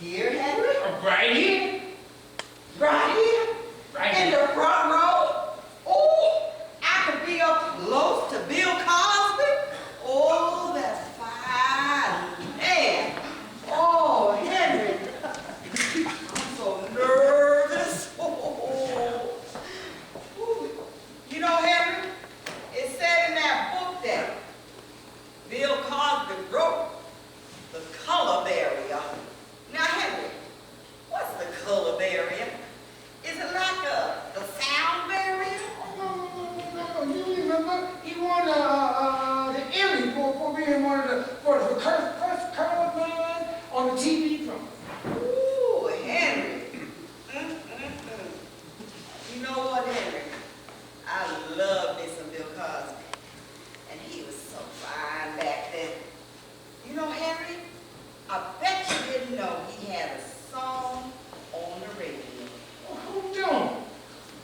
Here, Henry? Right here. Right here? Right In here. the front row? Oh, I could be up close to Bill Cosby. Oh, that's fine. Man. Oh, Henry. I'm so nervous. Oh. You know, Henry, it said in that book that Bill Cosby wrote the color barrier. Now, Henry, what's the color barrier? Is it like the sound barrier? No. You remember he won the Emmy for being one of the first colored man on the TV program. Ooh, Henry. You know what, Henry? I love me some Bill Cosby. And he was so fine back then. You know, Henry, I bet you didn't know he had a song on the radio. Well, who don't?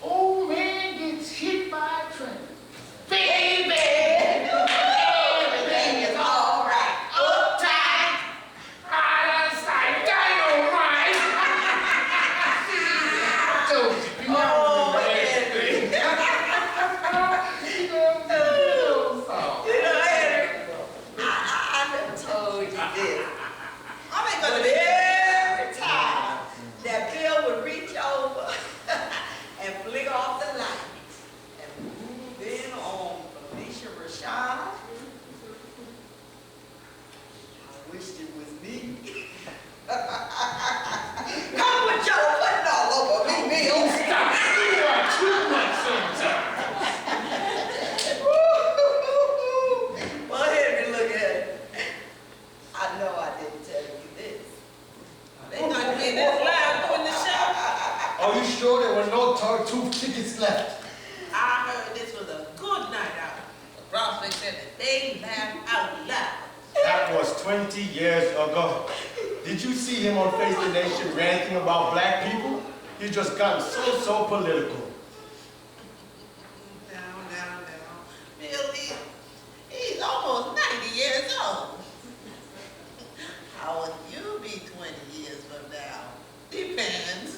Old man gets hit by a train. Baby, everything is all right. Uptight. out of sight, dynamite. So, you know, Henry. You know, Henry, I never told you this. I make it every time that Bill would reach over and flick off the light and move in on Felicia Rashad. I wished it was me. Come with your putting all over me, Bill. stop. You are too much sometimes. Well, Henry, look at it. I know I didn't tell you this. They gonna be this loud during the show. Are you sure there were no Tartuffe tickets left? I heard this was a good night out. The prospect said that they laughed out loud. That was 20 years ago. Did you see him on Face the Nation ranting about black people? He just gotten so political. Down. Bill, he's almost 90 years old. How would you be 20 years from now? Depends.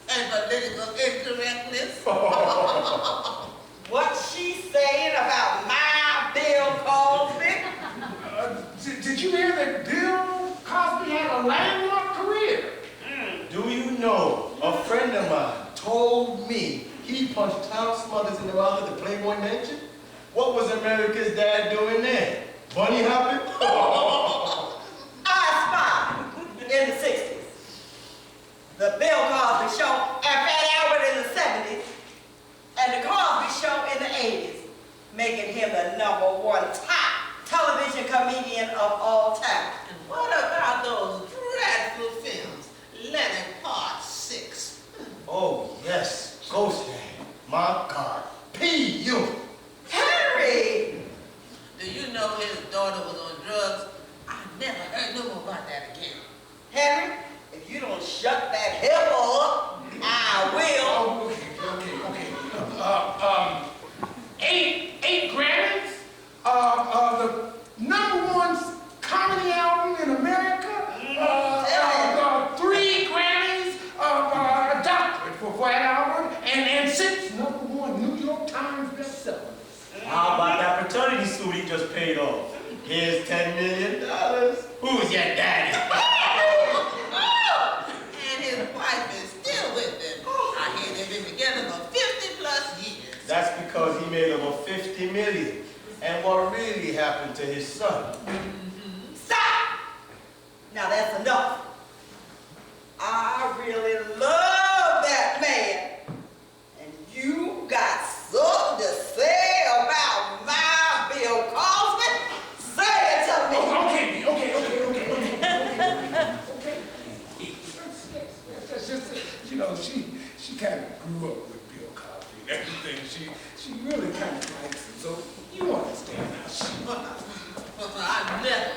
And political incorrectness. What she saying about my Bill Cosby? Did you hear that Bill Cosby had a landmark career? Do you know, a friend of mine told me he punched town smothers in the mouth at the Playboy Mansion? What was America's dad doing there? Bunny hopping? I Spy in the 60s. The Bill Cosby Show and Fat Albert in the 70s. And the Cosby Show in the 80s. Making him the #1 top television comedian of all time. And what about those dreadful films? Leonard Part 6. Oh, yes. Ghost Dad. My God. P.U. Henry! Do you know his daughter was on drugs? I never heard no more about that again. Henry, if you don't shut that hippo up, I will. Oh, okay. 8 Grammys, the #1 comedy album in America, 3 Grammys, a doctorate for Fat Albert, and 6 #1 New York Times bestsellers. How about that paternity suit he just paid off? Here's $10 million. Who's your daddy? And his wife is still with him. I hear they've been together for 50+ years. That's because he made over $50 million. And what really happened to his son? Stop! Now that's enough. I really love that man. And you got something to say about my Bill Cosby? Say it to me. Okay. That's just, you know, she kind of grew up with Bill Cosby and everything. She really kind of likes him, so you understand how I never.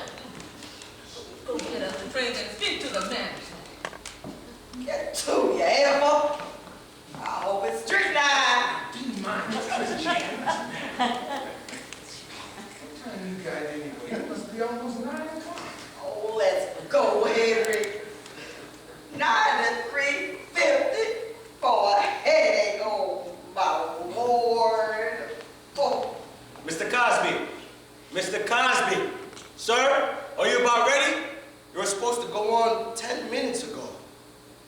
Go get us the train and speak to the manager. Get to you, Emma. I hope it's strychnine. do you mind Christianity? What time you got anyway? It must be almost 9 o'clock. Oh, let's go, Henry.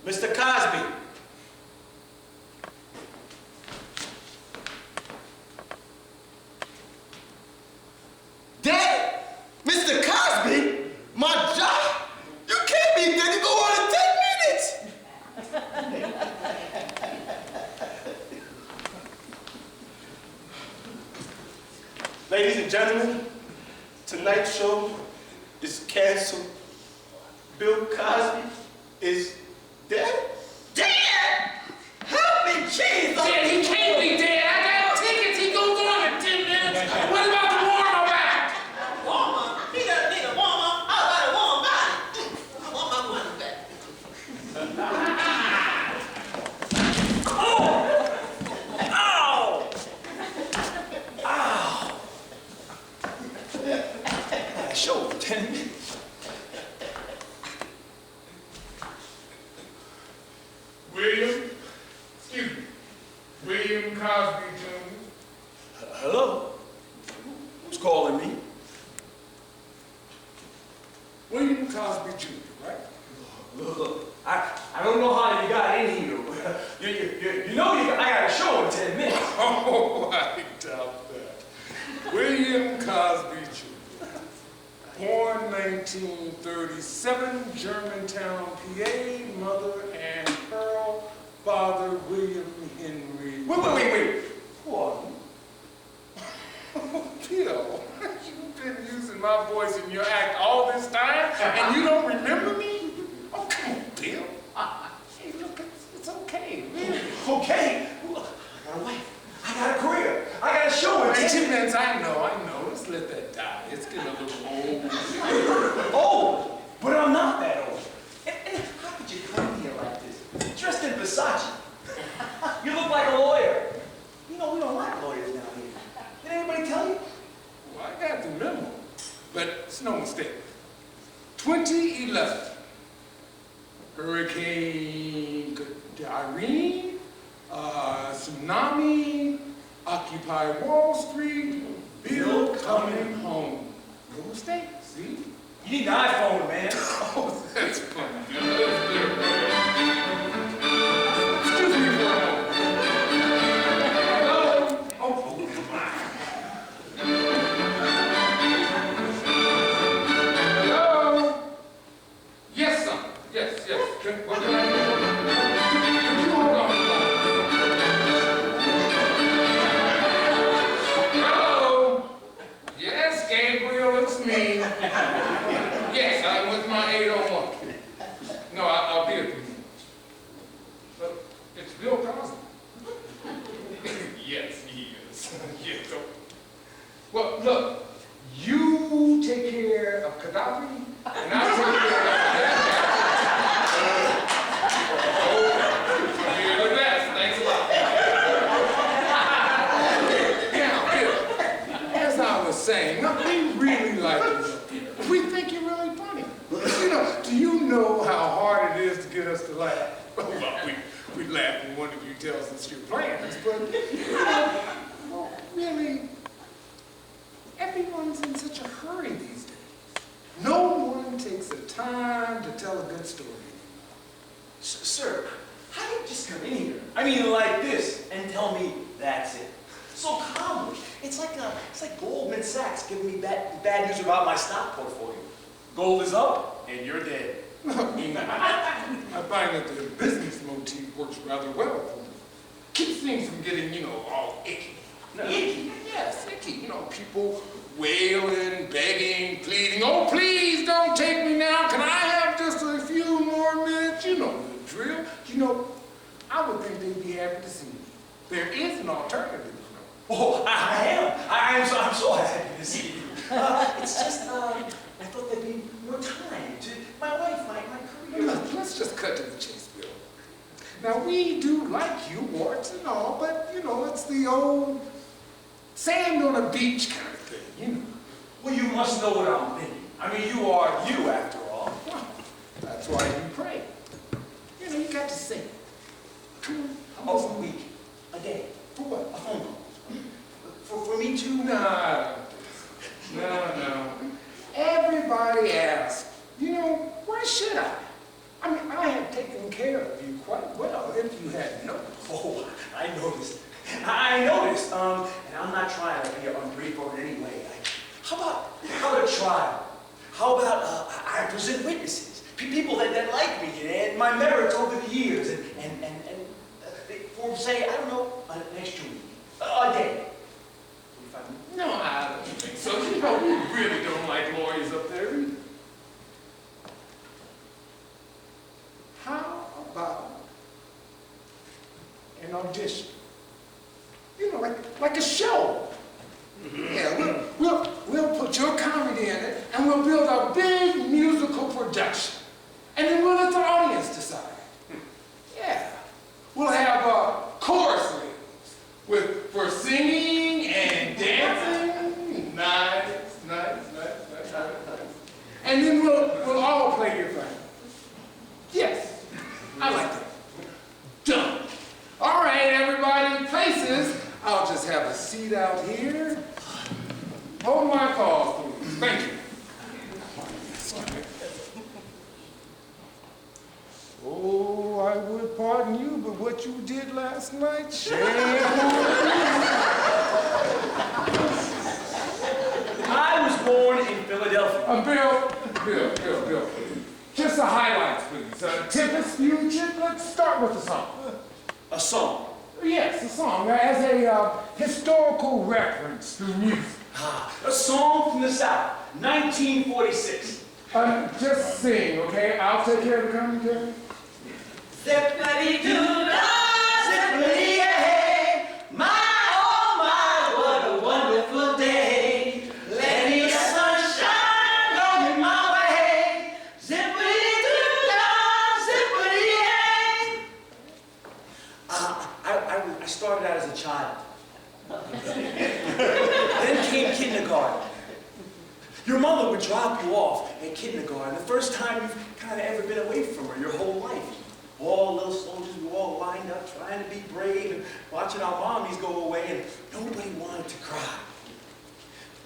Mr. Cosby. Dead? Mr. Cosby? My job? You can't be dead. You go on in 10 minutes. Ladies and gentlemen, tonight's show is canceled. Bill Cosby is dead? Dead? Help me, Jesus! Dead, he can't be dead. I got tickets. He goes on in 10 minutes. What about the warm back? Warmer? He doesn't need a warmer. How about a warm body? I want my money back. Show 10 minutes. William Cosby Jr. Hello? Who's calling me? William Cosby Jr., right? Look, I don't know how you got in here. You know I got a show in 10 minutes. Oh, I doubt that. William Cosby Jr. Born 1937, Germantown, PA, mother Ann Pearl, father William Henry. Wait. Who are you? Bill, you've been using my voice in your act all this time, and you don't remember me? Oh, come on, Bill. Hey, look, it's okay, really. Okay. Look, I got a wife. I got a career. I got a show in 10 minutes, I know. Let's let that die. It's getting a little old. Old? But I'm not that old. And how could you come here like this? Dressed in Versace. You look like a lawyer. You know, we don't like lawyers down here. Did anybody tell you? Well, I got the memo, but it's no mistake. 2011, Hurricane Irene, tsunami, Occupy Wall Street, Bill coming home. No mistake, see? You need an iPhone, man. Oh, that's funny. Excuse me for a moment. Hello? Oh, hello? Yes, son. Yes. What can I do? Could you hold on a moment? Hello? Yes, Gabriel, it's me. Yes, I'm with my 801. No, I'll be at the meeting. But it's Bill Cosby. Yes, he is. Yes. Well, look, you take care of Gaddafi, and I'll take care of that guy. Oh, you're the best. Thanks a lot. Now, Bill, as I was saying, we really like you up here. We think you're really funny. Do you know how hard it is to get us to laugh? Well, we laugh when one of you tells us your plans, but well, really, everyone's in such a hurry these days. No one takes the time to tell a good story. Sir, how do you just come in here? I mean, like this, and tell me that's it. So calmly. It's like Goldman Sachs giving me bad news about my stock portfolio. Gold is up, and you're dead. I find that the business motif works rather well for me. Keeps things from getting, all icky. No. Icky? Yes, icky. People wailing, begging, pleading. Oh, please don't take me now. Can I have just a few more minutes? You know the drill. I would think they'd be happy to see me. There is an alternative. Oh, I am. I'm so happy to see you. It's just, I thought there'd be more time to my wife, my career. Let's just cut to the chase, Bill. Now, we do like you, warts and all, but, it's the old sand on a beach kind of thing, Well, you must know what I'm thinking. I mean, you are you, after all. Well, that's why you pray. You got to sing. Almost a week, a day. For what? A phone call. For me too? No. Everybody asks, why should I? I mean, I have taken care of you quite well, if you hadn't noticed. Oh, I noticed. I noticed. And I'm not trying to be ungrateful in any way. How about a trial? How about I present witnesses, people that like me and my merits over the years, and for say, I don't know, an extra week, a day. No, I don't think so. You know, we really don't like lawyers up there either. How about an audition? You know, like a show. Yeah, we'll put your comedy in it, and we'll build a big musical production. And then we'll let the audience decide. Yeah. We'll have chorus leaders for singing and dancing. Nice. And then we'll all play your thing. Yes, I like that. Done. All right, everybody, places. I'll just have a seat out here. Hold my calls, please. Thank you. Oh, I would pardon you, but what you did last night, shame on I was born in Philadelphia. Bill. Just the highlights, please. Tempest Future, let's start with the song. A song? Yes, a song, as a historical reference to music. A song from the South, 1946. Just sing, okay? I'll take care of the commentary. Zippity-doo-dah, zippity-yay, my, oh my, what a wonderful day. Plenty of sunshine blowing my way. Zippity-doo-dah, zippity-yay. I started out as a child. Then came kindergarten. Your mother would drop you off at kindergarten, the first time you've kind of ever been away from her your whole life. All little soldiers were all lined up, trying to be brave and watching our mommies go away, and nobody wanted to cry.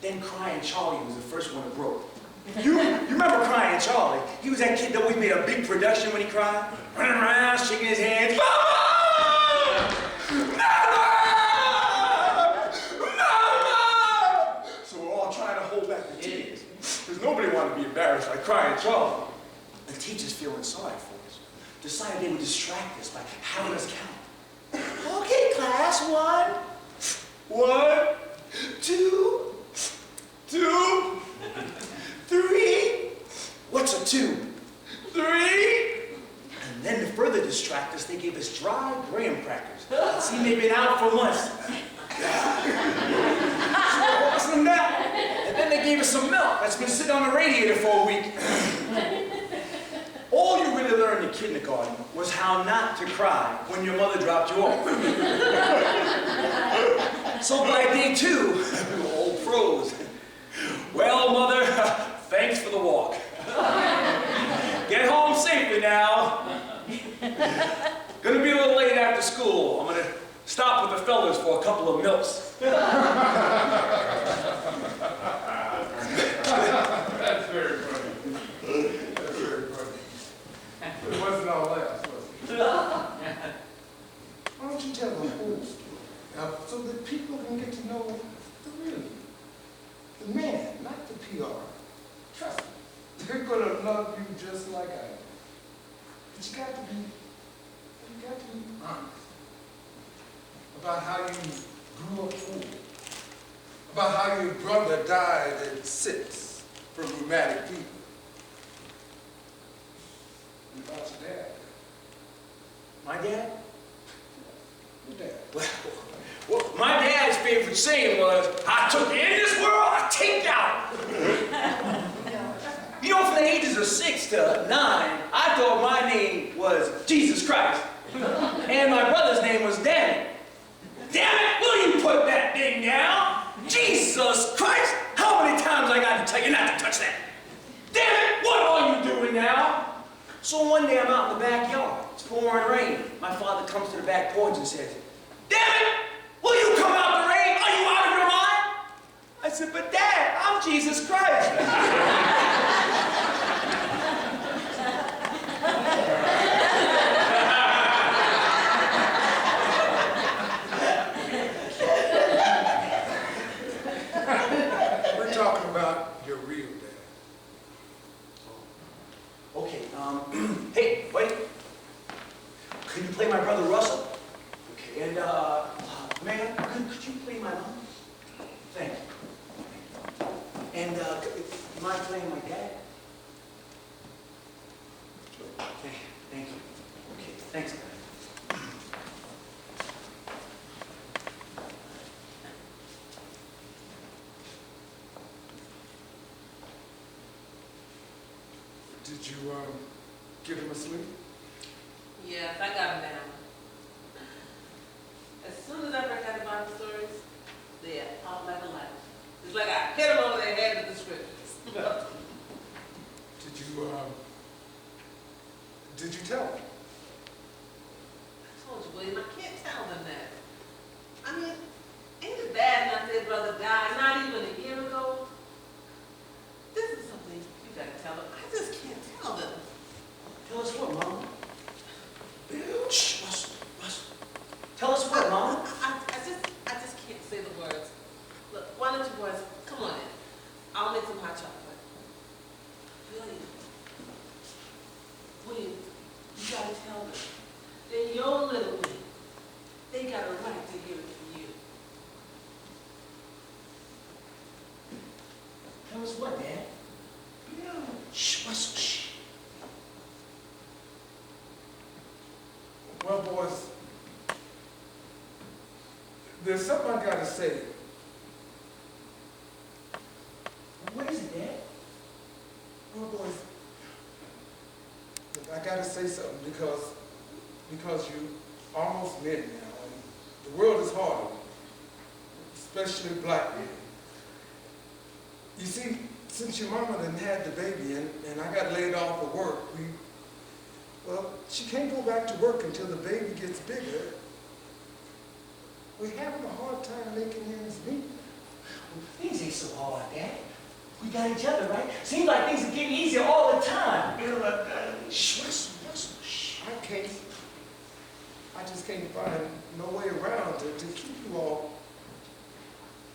Then Crying Charlie was the first one that broke. You remember Crying Charlie? He was that kid that always made a big production when he cried, running around, shaking his hands. Mama! So we're all trying to hold back the tears, because nobody wanted to be embarrassed like Crying Charlie. The teachers, feeling sorry for us, decided they would distract us by having us count. Okay, class, 1, 2, 3. What's a 2? 3. And then to further distract us, they gave us dry graham crackers. It seemed they'd been out for months. So we're tossing them down. And then they gave us some milk that's been sitting on the radiator for a week. All you really learned in kindergarten was how not to cry when your mother dropped you off. So by day 2, we were all pros. Well, Mother, thanks for the walk. Get home safely now. Gonna be a little late after school. I'm gonna stop with the fellas for a couple of milks. That's very funny. It wasn't all that, was it? Why don't you tell the whole story, so that people can get to know the real you? The man, not the PR. Trust me, they're gonna love you just like I do. But you got to be honest about how you grew up poor, about how your brother died at 6 from rheumatic fever. And about your dad. My dad? Your dad. Well, my dad's favorite saying was, I took you in this world, I take you out. You know, from the ages of 6 to 9, I thought my name was Jesus Christ. And my brother's name was Danny. Damn it, will you put that thing down? Jesus Christ, how many times I got to tell you not to touch that? Damn it, what are you doing now? So one day I'm out in the backyard, it's pouring rain. My father comes to the back porch and says, damn it, will you come out the rain? Are you out of your mind? I said, but Dad, I'm Jesus Christ. Can you play my brother Russell? Okay, and ma'am, could you play my mom? Thank you. And you mind playing my dad? Okay, thank you. Okay, thanks, guys. Did you get him asleep? Yes, I got him down. As soon as I heard that Bible stories, they're out like a light. It's like I hit them over their head with the scriptures. Did you tell him? I told you, William, I can't tell them that. I mean, ain't it bad enough their brother died not even a year ago? This is something you gotta tell them. I just can't tell them. Tell us what, Mama? Shh, Russell. Tell us what, Mama? I just can't say the words. Look, why don't you boys come on in? I'll make some hot chocolate. William, you gotta tell them. They're your little one. They got a right to hear it from you. Tell us what, Dad? Shh, Russell, shh. Well, boys, there's something I gotta say. What is it, Dad? Well, boys, look, I gotta say something because you almost men now, and the world is hard, especially black men. You see, since your mama done had the baby and I got laid off of work, she can't go back to work until the baby gets bigger. We're having a hard time making ends meet. Things ain't so hard, Dad. We got each other, right? Seems like things are getting easier all the time. Shh, Russell, shh. I just can't find no way around to keep you all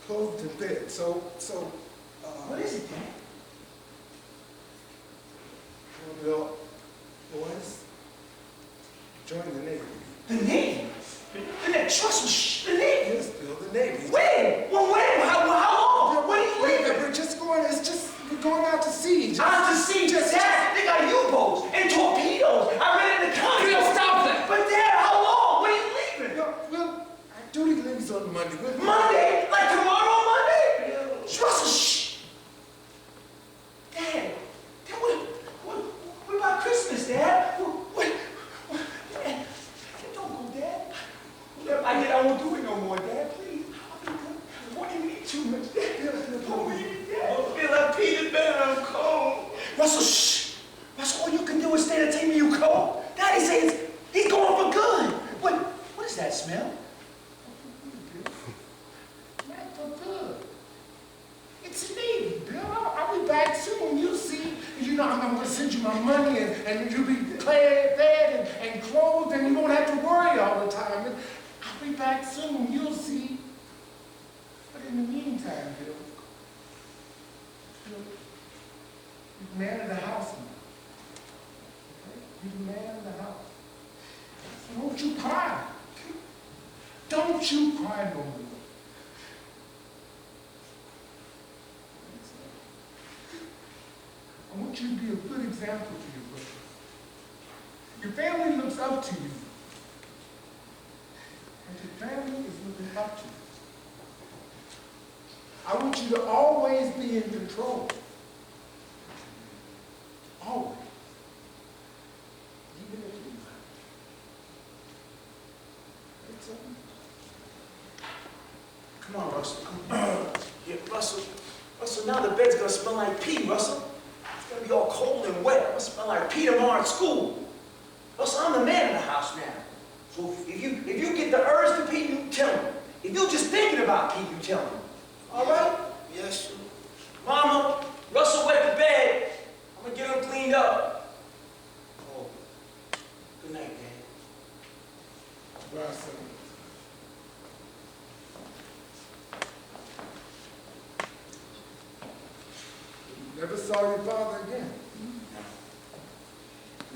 clothed and fed. So, What is it, Dad? Well, boys, join the Navy. The Navy? Trust me, shh, the Navy? Yes, Bill, the Navy. When? Well, when? How long? When are you leaving? We're going out to sea. Out to sea? Dad, they got U-boats and torpedoes. I read in the comics. Bill, stop that! But Dad, how long? When are you leaving? Well, our duty leaves on Monday. Monday? Like tomorrow, Monday? Russell, shh. Dad, what about Christmas, Dad? Dad, don't go, Dad. I won't do it no more, Dad, please. I'll be good. Why do you eat too much, Dad? Don't leave me, Dad. I feel like Peter Pan, I'm cold. Russell, shh. Russell, all you can do is stay and tell me you cold. Daddy says he's going for good. What is that smell? Not for good. It's a Navy, Bill. I'll be back soon. You'll see. You know, I'm going to send you my money, and you'll be fed and clothed, and you won't have to worry all the time. I'll be back soon. You'll see. But in the meantime, Bill, you're the man of the house now. Okay? You're the man of the house. So don't you cry. Don't you cry no more. I want you to be a good example to your brother. Your family looks up to you. And your family is looking up to you. I want you to always be in control. Always. Even if you That's something. Come on, Russell. Come on. Yeah, Russell, now the bed's gonna smell like pee, Russell. It's gonna be all cold and wet. It's gonna smell like pee tomorrow at school. Russell, I'm the man of the house now. So if you get the urge to pee, you tell me. If you're just thinking about pee, you tell me. All right? Yes, sir. Mama, Russell wet the bed. I'm gonna get him cleaned up. Oh, good night, Dad. Bye, son. Never saw your father again.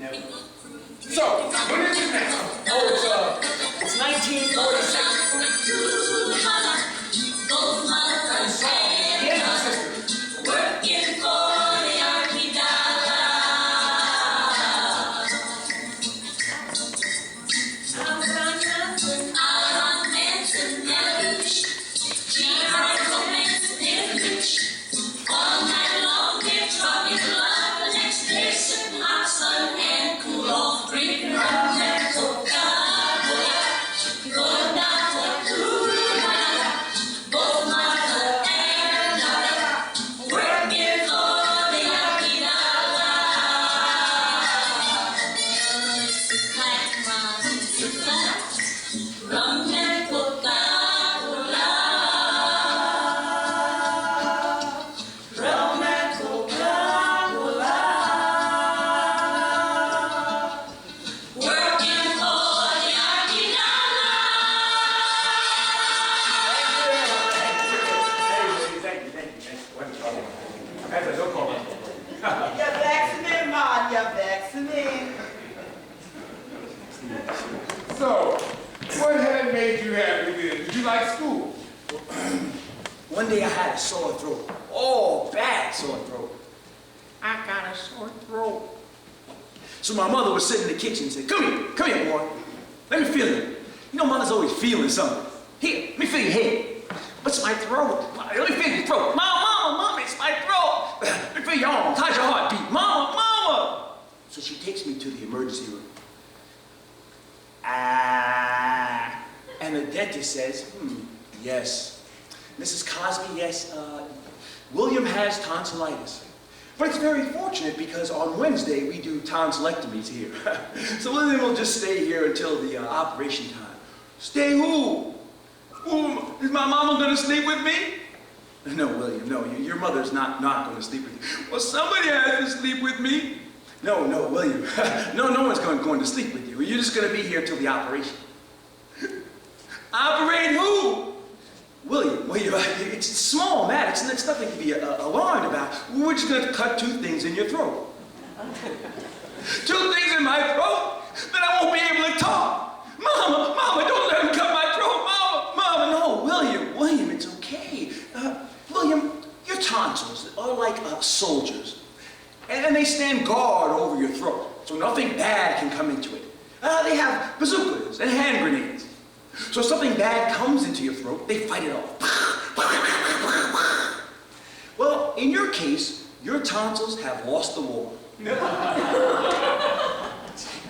Never. So, what is it now? Oh, So, what had made you happy then? Did you like school? One day I had a sore throat. Oh, bad sore throat. I got a sore throat. So my mother was sitting in the kitchen and said, come here, boy. Let me feel you. You know, mother's always feeling something. Here, let me feel your head. What's my throat? Let me feel your throat. Mama, it's my throat. Let me feel your arm. How's your heartbeat? Mama. So she takes me to the emergency room. And the dentist says, yes. Mrs. Cosby, yes, William has tonsillitis. But it's very fortunate because on Wednesday we do tonsillectomies here. So William will just stay here until the operation time. Stay who? Is my mama gonna sleep with me? No, William, no, your mother's not gonna sleep with you. Well, somebody has to sleep with me. No, William, no one's going to sleep with you. You're just gonna be here till the operation. Operate who? William, it's a small matter. It's nothing to be alarmed about. We're just going to cut 2 things in your throat. 2 things in my throat? Then I won't be able to talk. Mama, don't let him cut my throat. Mama, no, William, it's okay. William, your tonsils are like soldiers. And they stand guard over your throat, so nothing bad can come into it. They have bazookas and hand grenades. So if something bad comes into your throat, they fight it off. Well, in your case, your tonsils have lost the war.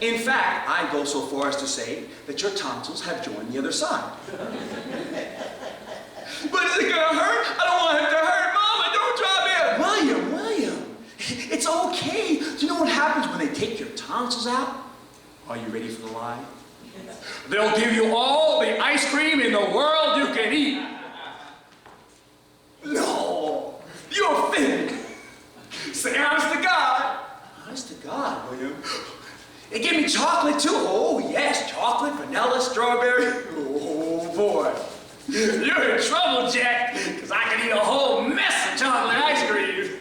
In fact, I go so far as to say that your tonsils have joined the other side. But is it gonna hurt? I don't want it to hurt. Mama, don't drop me. William, it's okay. Do you know what happens when they take your tonsils out? Are you ready for the lie? They'll give you all the ice cream in the world you can eat. No, you're fibbing. Say honest to God. Honest to God, William. They give me chocolate too. Oh yes, chocolate, vanilla, strawberry. Oh boy. You're in trouble, Jack, because I can eat a whole mess of chocolate ice cream.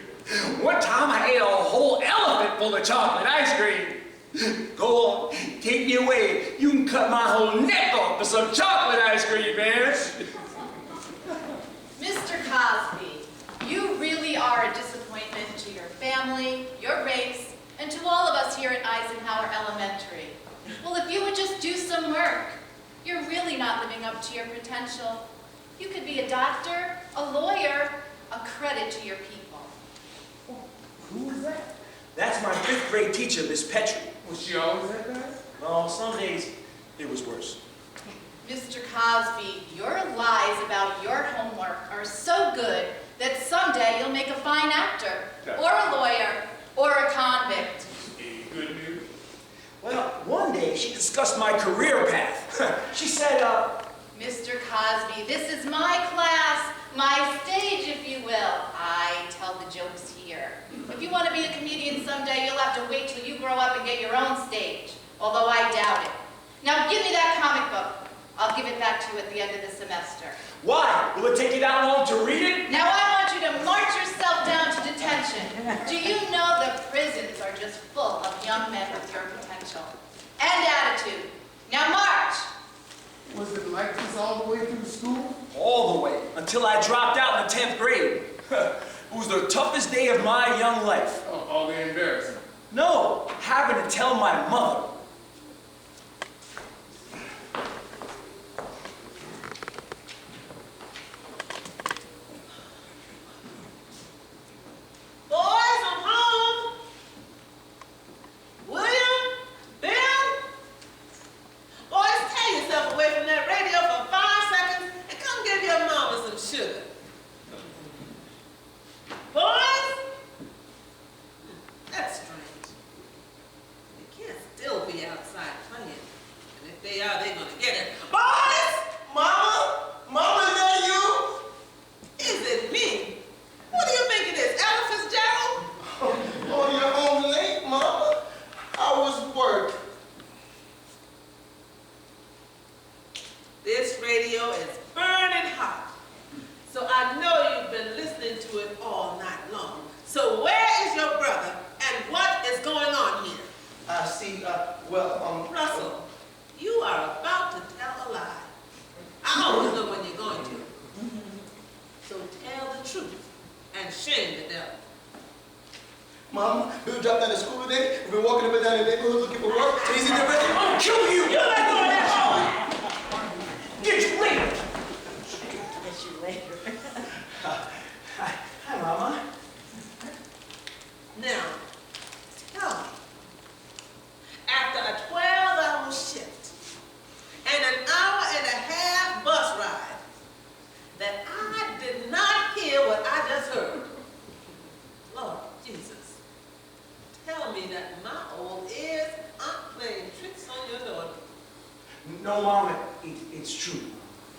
One time I ate a whole elephant full of chocolate ice cream. Go on, take me away. You can cut my whole neck off for some chocolate ice cream, man. Mr. Cosby, you really are a disappointment to your family, your race, and to all of us here at Eisenhower Elementary. Well, if you would just do some work, you're really not living up to your potential. You could be a doctor, a lawyer, a credit to your people. Who is that? That's my 5th grade teacher, Miss Petrie. Was she always that bad? Well, some days it was worse. Mr. Cosby, your lies about your homework are so good that someday you'll make a fine actor, or a lawyer, or a convict. Any good news? Well, one day she discussed my career path. She said, Mr. Cosby, this is my class, my stage, if you will. I tell the jokes here. If you want to be a comedian someday, you'll have to wait till you grow up and get your own stage, although I doubt it. Now give me that comic book. I'll give it back to you at the end of the semester. why? Will it take you that long to read it? Now I want you to march yourself down to detention. Do you know the prisons are just full of young men with your potential and attitude? Now march! Was it like this all the way through school? All the way, until I dropped out in the 10th grade. It was the toughest day of my young life. Oh, all the embarrassing. No, having to tell my mother. Boys, I'm home. William? Bill? Boys, tear yourself away from that radio for 5 seconds and come give your mama some sugar. Boys? That's strange. They can't still be outside playing. And if they are, they're gonna get it. Boys! Mama? Mama, is that you? Is it me? What do you think it is, Ella Fitzgerald? Oh, you're home late, Mama. I was working. This radio is burning hot. So I know you've been listening to it all night long. So where is your brother and what is going on here? See, Russell, you are about to tell a lie. I always know when you're going to. So tell the truth and shame the devil. Mom, Bill dropped out of school today. We've been walking up and down the neighborhood looking for work. And he's in the ready. I'm gonna kill you! You're not going that hard! Get you later! Get you later. Hi, Mama. Now, tell me, after a 12-hour shift and an hour and a half bus ride, that I did not hear what I just heard. Lord Jesus, tell me that my old ears aren't playing tricks on your daughter. No, Mama, it's true.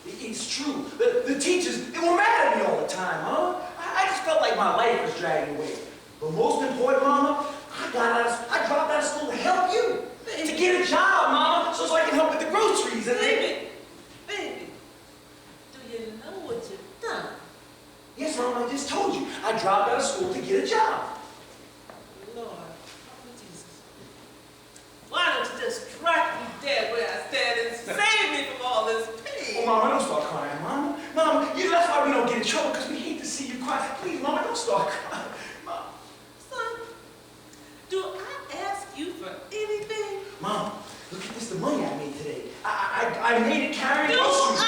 It's true. The teachers, they were mad at me all the time, huh? I just felt like my life was dragging away. But most important, Mama, I dropped out of school to help you. To get a job, Mama, so I can help with the groceries. And Baby, do you know what you've done? Yes, Mama, I just told you. I dropped out of school to get a job. Lord, help me, Jesus. Why don't you just strike me dead where I stand and save me from all this pain? Oh, Mama, don't start crying, Mama. Mama, that's why we don't get in trouble, because we hate to see you cry. Please, Mama, don't start crying. Mama. Son, do I ask you for anything? Mom, look at this, the money I made today. I made it carrying Do groceries. I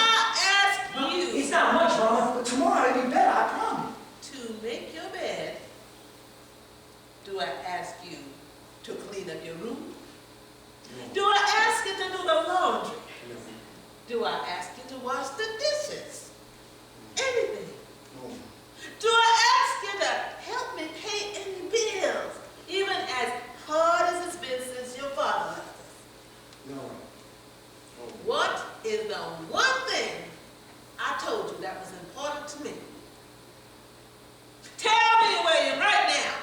ask you It's not much, Mama, but tomorrow it'll be better, I promise. to make your bed? Do I ask you to clean up your room? Do I ask you to do the laundry? Do I ask you to wash the dishes? Anything? Do I ask you to help me pay any bills, even as hard as it's been since your father left us? No. What is the one thing I told you that was important to me? Tell me where you're right now.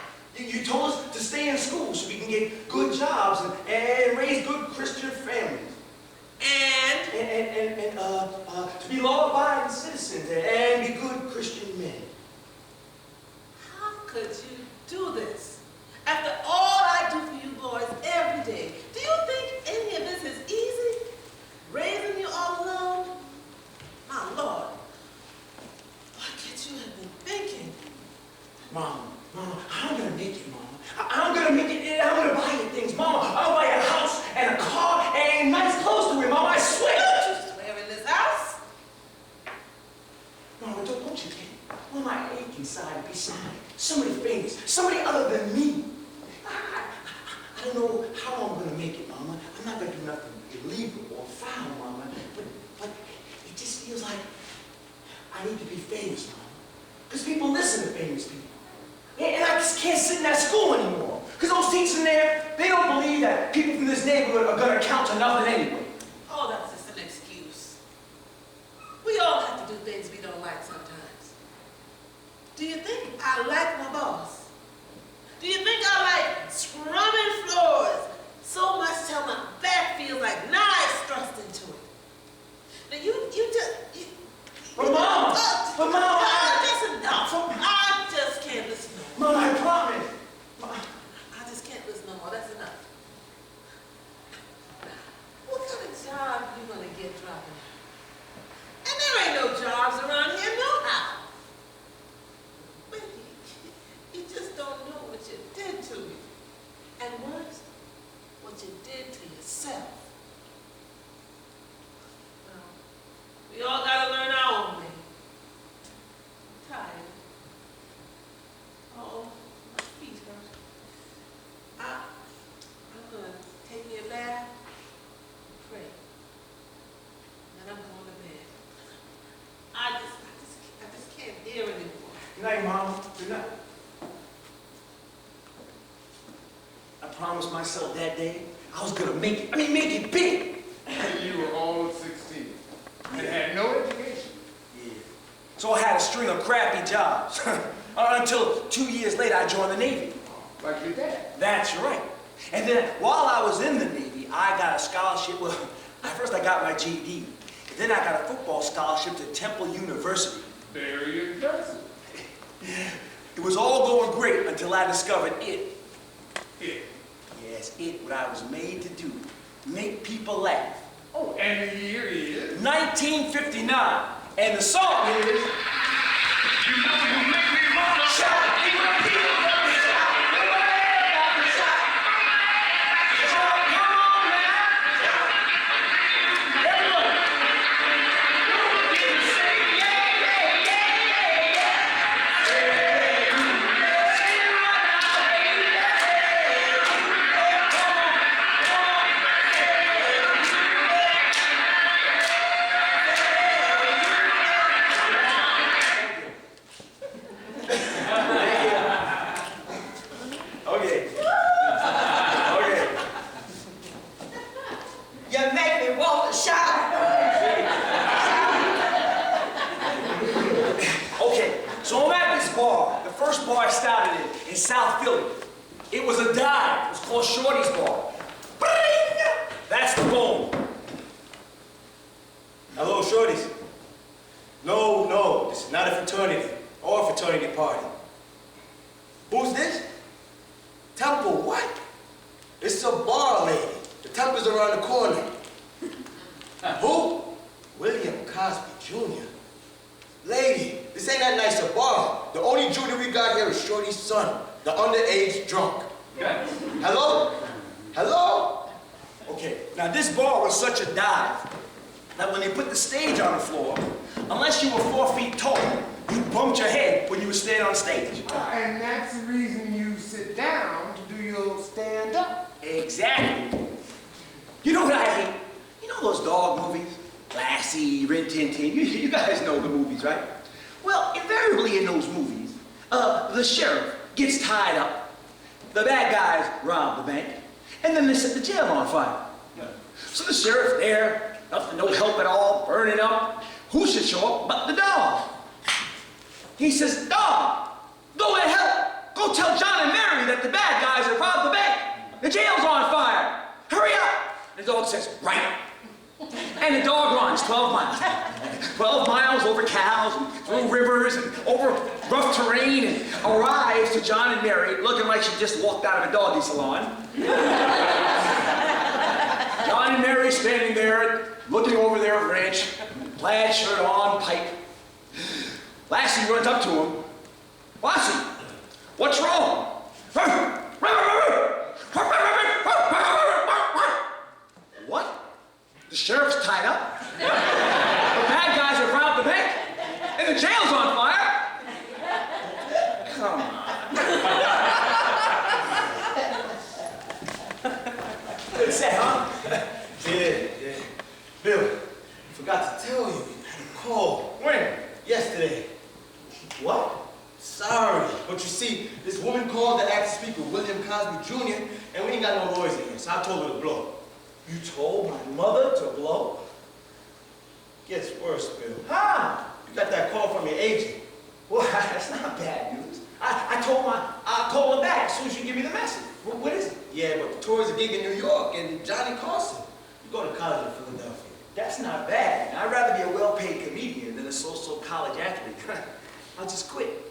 You told us to stay in school so we can get good jobs and raise good Christian families. And To be law-abiding citizens and be good Christian men. how could you do this? After all I do for you boys every day, do you think any of this is easy? Raising you all alone? My Lord, what could you have been thinking? Mama, I'm gonna make it, Mama. I'm gonna make it, and I'm gonna buy you things, Mama. I'm gonna buy you a house and a car and nice clothes to wear, Mama, I swear. Don't you swear in this house? Mama, don't you get it? Mama, I ache inside to be somebody famous, somebody other than me. I don't know how I'm gonna make it, Mama. I'm not gonna do nothing illegal or foul, Mama. But it just feels like I need to be famous, Mama. Because people listen to famous people. And I just can't sit in that school anymore. Because those teachers in there, they don't believe that people from this neighborhood are gonna count to nothing anyway. Oh, that's just an excuse. We all have to do things we don't like sometimes. Do you think I like my boss? Do you think I like scrubbing floors so much till my back feels like knives thrust into it? Now But Mama, that's enough. I just can't listen no more. Mama, I promise. I just can't listen no more. That's enough. What kind of job you gonna get dropping? And there ain't no jobs around here, nohow. But you just don't know what you did to me. And worse, what you did to yourself. Well, we all gotta learn our own way. I'm tired. Oh, my feet hurt. I'm gonna take me a bath, pray, and I'm going to bed. I just can't hear anymore. Good night, Mama. Good night. I promised myself that day I was gonna make it. I mean, make it big. You were almost 16 and had no education. Yeah. So I had a string of crappy jobs. Until 2 years later, I joined the Navy. Like your dad. That's right. And then while I was in the Navy, I got a scholarship. Well, first I got my GED. Then I got a football scholarship to Temple University. Very impressive. It was all going great until I discovered it. It. Yes, what I was made to do. Make people laugh. Oh, and the year is? 1959. And the song is... You know you make me wanna shout. People shout. Everybody shout. Shout, come on now. Everybody. You say yeah, yeah, yeah, yeah, yeah. Say it right now, baby. Come on, Okay. Okay. You make me want to shout. Okay, so I'm at this bar. The first bar I started in South Philly. It was a dive. It was called Shorty's Bar. Bing! That's the boom. Hello, shorties. No, this is not a fraternity or a fraternity party. Who's this? Temple, what? It's a bar lady. The Temple's around the corner. Who? William Cosby Jr. Lady, this ain't that nice a bar. The only junior we got here is Shorty's son, the underage drunk. Hello? Hello? Okay, now this bar was such a dive that when they put the stage on the floor, unless you were 4 feet tall, you bumped your head when you were standing on stage. And that's the reason you sit down to do your stand up. Exactly. You know what I hate? You know those dog movies? Lassie, Rin Tin Tin. You guys know the movies, right? Well, invariably in those movies, the sheriff gets tied up, the bad guys rob the bank, and then they set the jail on fire. So the sheriff there, nothing, no help at all, burning up. Who should show up but the dog? He says, dog, go and help. Go tell John and Mary that the bad guys have robbed the bank. The jail's on fire. Hurry up. The dog says, right. And the dog runs 12 miles. 12 miles over cows and through rivers and over rough terrain and arrives to John and Mary looking like she just walked out of a doggy salon. John and Mary standing there looking over their ranch, plaid shirt on, pipe. Lassie runs up to him. Lassie, what's wrong? What? The sheriff's tied up? The bad guys have robbed the bank? And the jail's on fire? Come on. Good set, huh? Yeah. Bill, forgot to tell you, you had a call. When? Yesterday. What? Sorry, but you see, this woman called to ask to speak with William Cosby Jr., and we ain't got no lawyers in here, so I told her to blow. You told my mother to blow? Gets worse, Bill. How? You got that call from your agent. Well, that's not bad news. I'll call her back as soon as you give me the message. What is it? Yeah, but the tour is a gig in New York, and Johnny Carson. You go to college in Philadelphia. That's not bad. I'd rather be a well-paid comedian than a so-so college athlete. I'll just quit.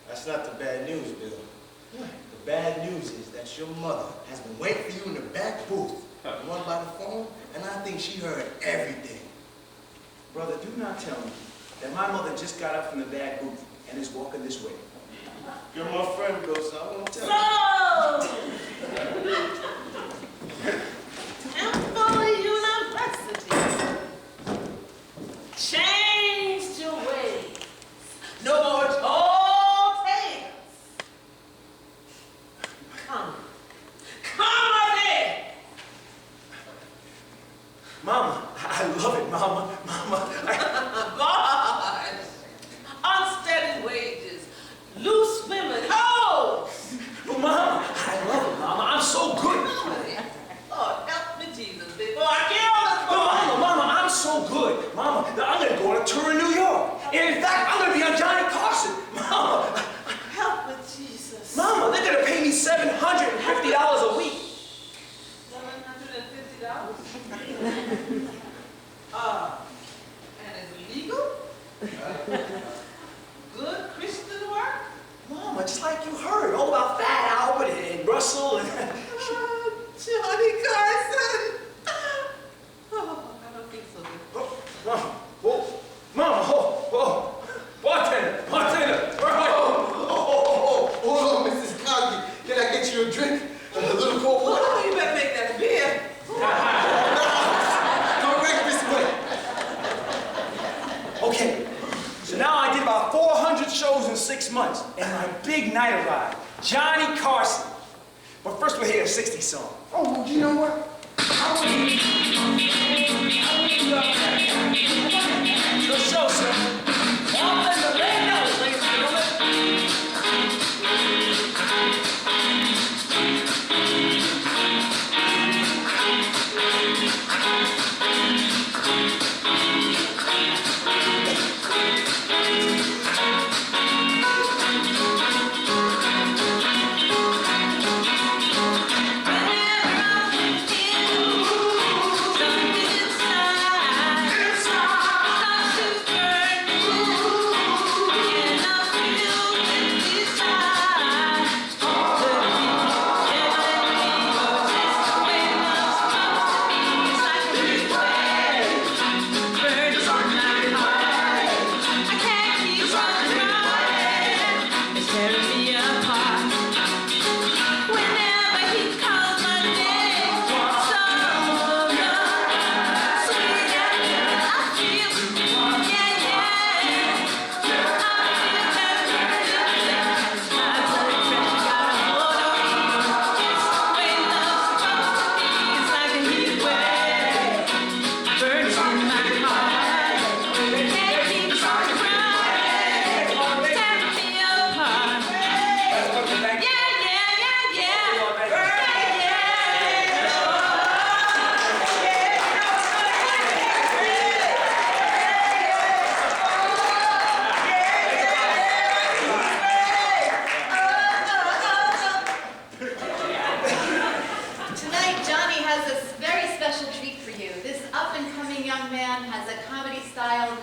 That's not the bad news, Bill. The bad news is that your mother has been waiting for you in the back booth, the one by the phone, and I think she heard everything. Brother, do not tell me that my mother just got up from the back booth and is walking this way. You're my friend, Bill, so I won't tell you. Temple University. Change your ways. No more tall tales. Come up here. Mama, I love it, Mama. Bars. Unsteady wages. Loose women. Hoes. But Mama, I love it, Mama. I'm so good. Lord, help me, Jesus, before I kill this But boy. Mama, I'm so good. Mama, I'm going to go on a tour in New York. And in fact, I'm going to be on Johnny Carson. Mama, Help me, Jesus. Mama, they're going to pay me $750 a week. $750? And it's legal? Good Christian work? Mama, just like you heard, all about Fat Albert and Russell and... Johnny Carson. Oh. 6 months, and my big night arrived. Johnny Carson. But first we'll hear a 60s song. Oh, well, you know what? I would The show, sir. Off in the red nose, ladies and gentlemen.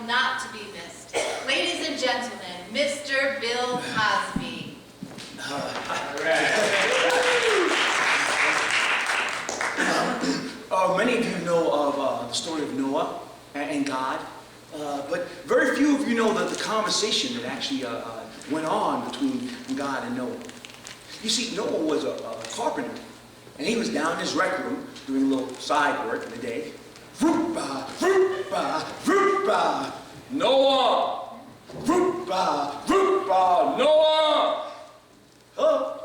Not to be missed. Ladies and gentlemen, Mr. Bill Cosby. Many of you know of the story of Noah and God, but very few of you know the conversation that actually went on between God and Noah. You see, Noah was a carpenter, and he was down in his rec room doing a little side work in the day. Vroop-ba, vroop-ba, vroop-ba. Noah! Vroop-ba, vroop-ba, Noah! Hello?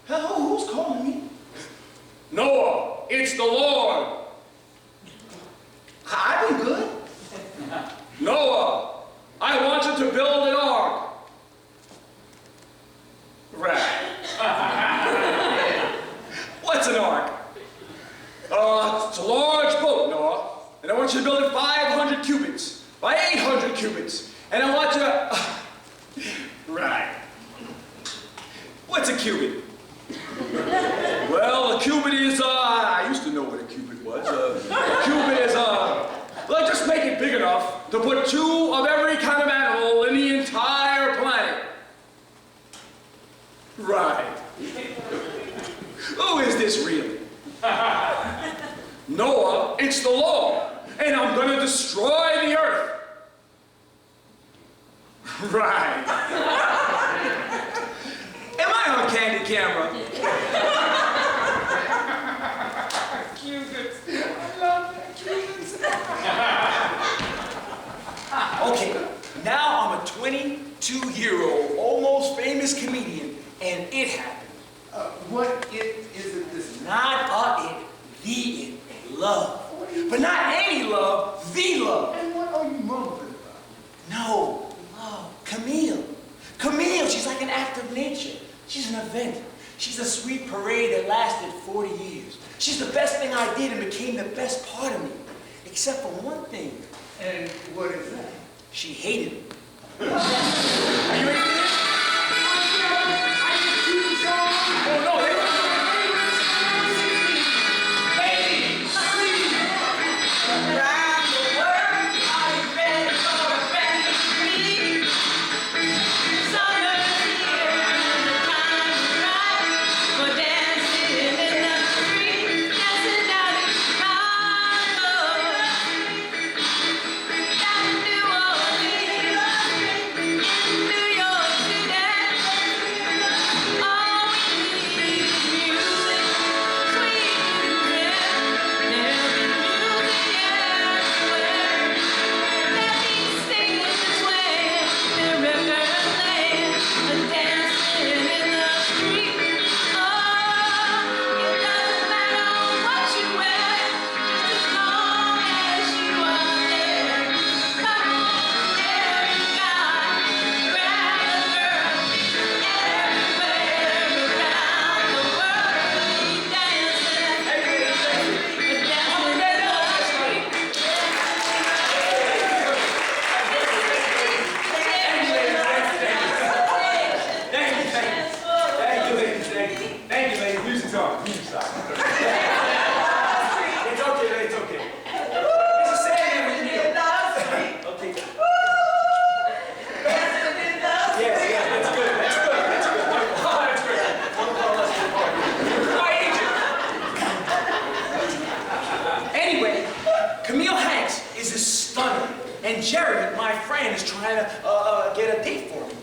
Hello, who's calling me? Noah, it's the Lord. I've been good. Noah, I want you to build an ark. Right. What's an ark? It's a large boat, Noah. And I want you to build it 500 cubits by 800 cubits. And I want you to... Right. What's a cubit? Well, a cubit is, I used to know what a cubit was. A cubit is, let's just make it big enough to put 2 of every kind of animal in the entire planet. Right. Who is this really? Noah, it's the Lord, and I'm going to destroy the earth. Right. Am I on candid camera? Cubits. I love that, cubits. Okay, now I'm a 22-year-old, almost famous comedian, and it happened. What it is it this? Not it, the it, love. But not any love, the love. And what are you mumbling about? No, love. Camille. Camille, she's like an act of nature. She's an event. She's a sweet parade that lasted 40 years. She's the best thing I did and became the best part of me. Except for one thing. And what is that? She hated me. Are you ready for this? Oh, no, they were... Around the world, are you ready for a brand new dream? Summer's here and the time is right for dancing in the street, dancing down in Chicago, down in New Orleans, in New York City. And Jerry, my friend, is trying to get a date for me.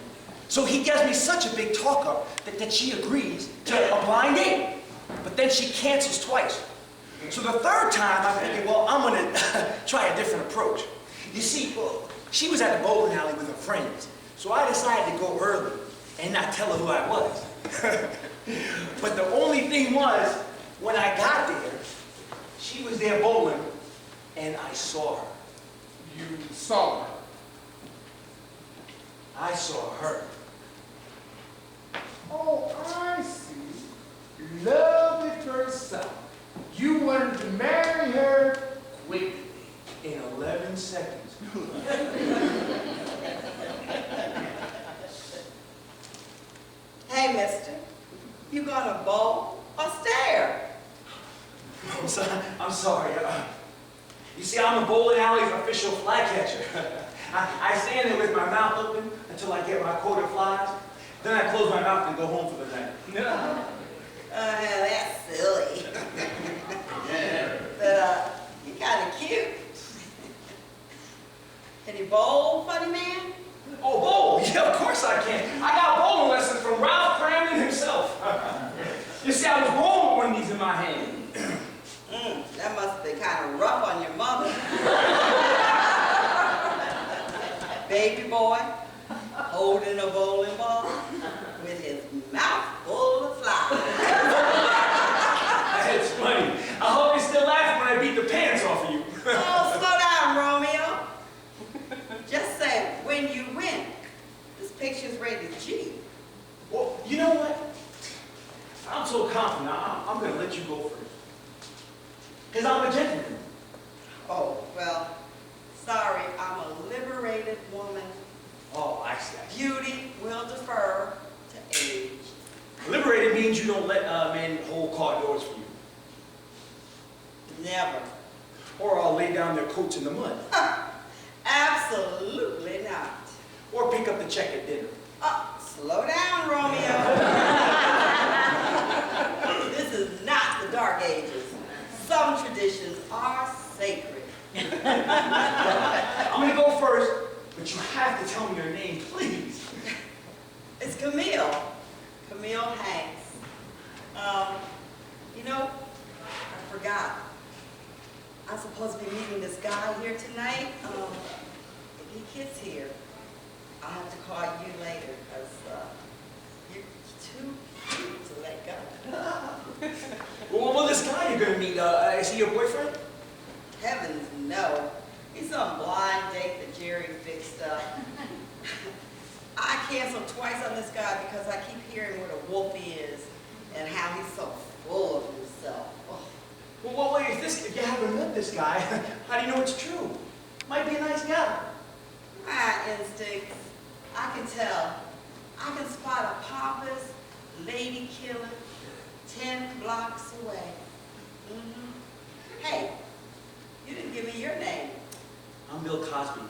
So he gives me such a big talk-up that she agrees to a blind date. But then she cancels twice. So the third time, I figured, well, I'm going to try a different approach. You see, she was at the bowling alley with her friends. So I decided to go early and not tell her who I was. But the only thing was, when I got there, she was there bowling, and I saw her. You saw her. I saw her. Oh, I see. Love at first sight. You wanted to marry her quickly. In 11 seconds. Hey, mister, you gonna bowl or stare? I'm sorry. You see, I'm the bowling alley's official fly catcher. I stand there with my mouth open until I get my quota flies. Then I close my mouth and go home for the night. That's silly. But, you're kind of cute. Can you bowl, funny man? Oh, bowl? Yeah, of course I can. I got bowling lessons from Ralph Cramden himself. You see, I was born with one of these in my hand. That must be kind of rough on your mother. Baby boy, holding a bowling ball with his mouth full of flies. That's funny. I hope you still laugh when I beat the pants off of you. Oh, slow down, Romeo. Just say, when you win, this picture's rated G. Well, you know what? I'm so confident, I'm going to let you go first. Because I'm a gentleman. Oh, well, sorry, I'm a liberated woman. Oh, I see. Beauty will defer to age. Liberated means you don't let men hold car doors for you. Never. Or I'll lay down their coats in the mud. Absolutely not. Or pick up the check at dinner. Slow down, Romeo. This is not the Dark Ages. Some traditions are sacred. I'm going to go first, but you have to tell me your name, please. It's Camille. Camille Hanks. You know, I forgot. I'm supposed to be meeting this guy here tonight. If he gets here, I'll have to call you later because you're too cute to let go. Well, this guy you're going to meet, is he your boyfriend? Heavens, no. He's some blind date that Jerry fixed up. I canceled twice on this guy because I keep hearing what a wolf he is and how he's so full of himself. Oh. Well, wait, if you haven't met this guy, how do you know it's true? Might be a nice guy. My instincts, I can tell. I can spot a pompous lady killer 10 blocks away. Hey, you didn't give me your name. I'm Bill Cosby,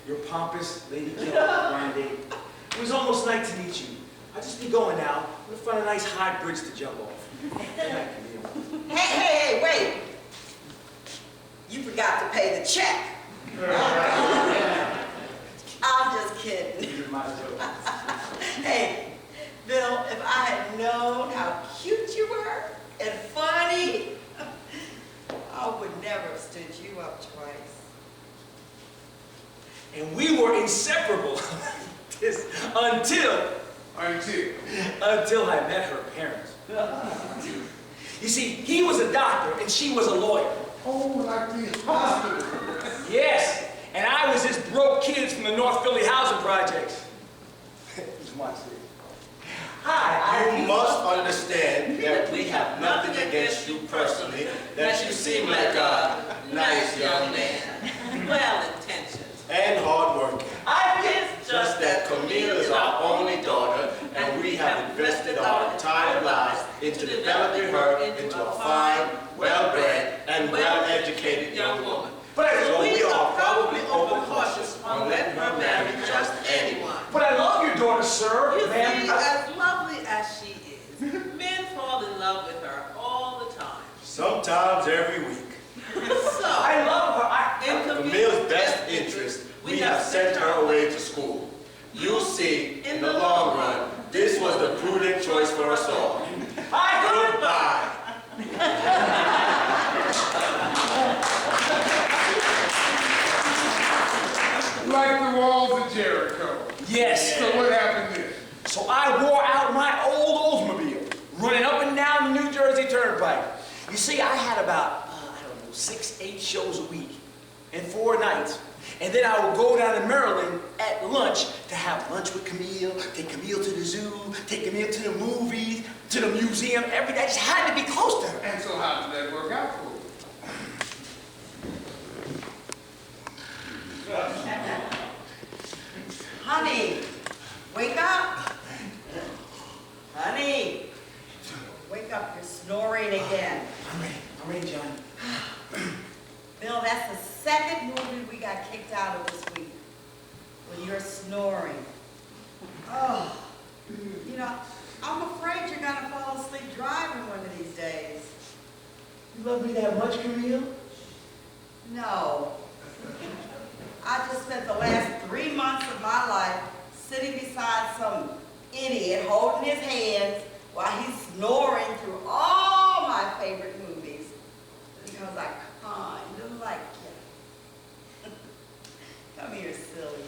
your pompous lady killer blind date. It was almost nice to meet you. I'll just be going now. We'll find a nice high bridge to jump off. Good night, Camille. Hey, wait. You forgot to pay the check. I'm just kidding. You're my joke. Hey, Bill, if I had known how cute you were and funny, I would never have stood you up twice. And we were inseparable until I met her parents. You see, he was a doctor and she was a lawyer. Oh, like the hospital. Yes, and I was this broke kid from the North Philly housing projects. Just watch this. Hi, You must understand that we have nothing against you personally, that you seem like a nice young man Well-intentioned. and hardworking. It's Just that Camille is our only daughter, and we have invested our entire lives into developing her into a fine, well-bred, and well-educated young woman. So we are probably overcautious on letting her marry just anyone. But I love your daughter, sir. You Ma'am. see, as lovely as she is, men fall in love with her all the time. Sometimes every week. So, I love her. in Camille's best interest Jericho. Yes. So what happened then? So I wore out my old Oldsmobile, running up and down the New Jersey Turnpike. You see, I had about, I don't know, 6, 8 shows a week and 4 nights. And then I would go down to Maryland at lunch to have lunch with Camille, take Camille to the zoo, take Camille to the movies, to the museum, every day. I just had to be close to her. And so how did that work out for you? Honey, wake up. Honey, wake up. You're snoring again. I'm ready, Johnny. Bill, that's the second movie we got kicked out of this week. When you're snoring. Oh, you know, I'm afraid you're gonna fall asleep driving one of these days. You love me that much, Camille? No. I just spent the last 3 months of my life sitting beside some idiot holding his hands while he's snoring through all my favorite movies because I kind of like you. Come here, silly.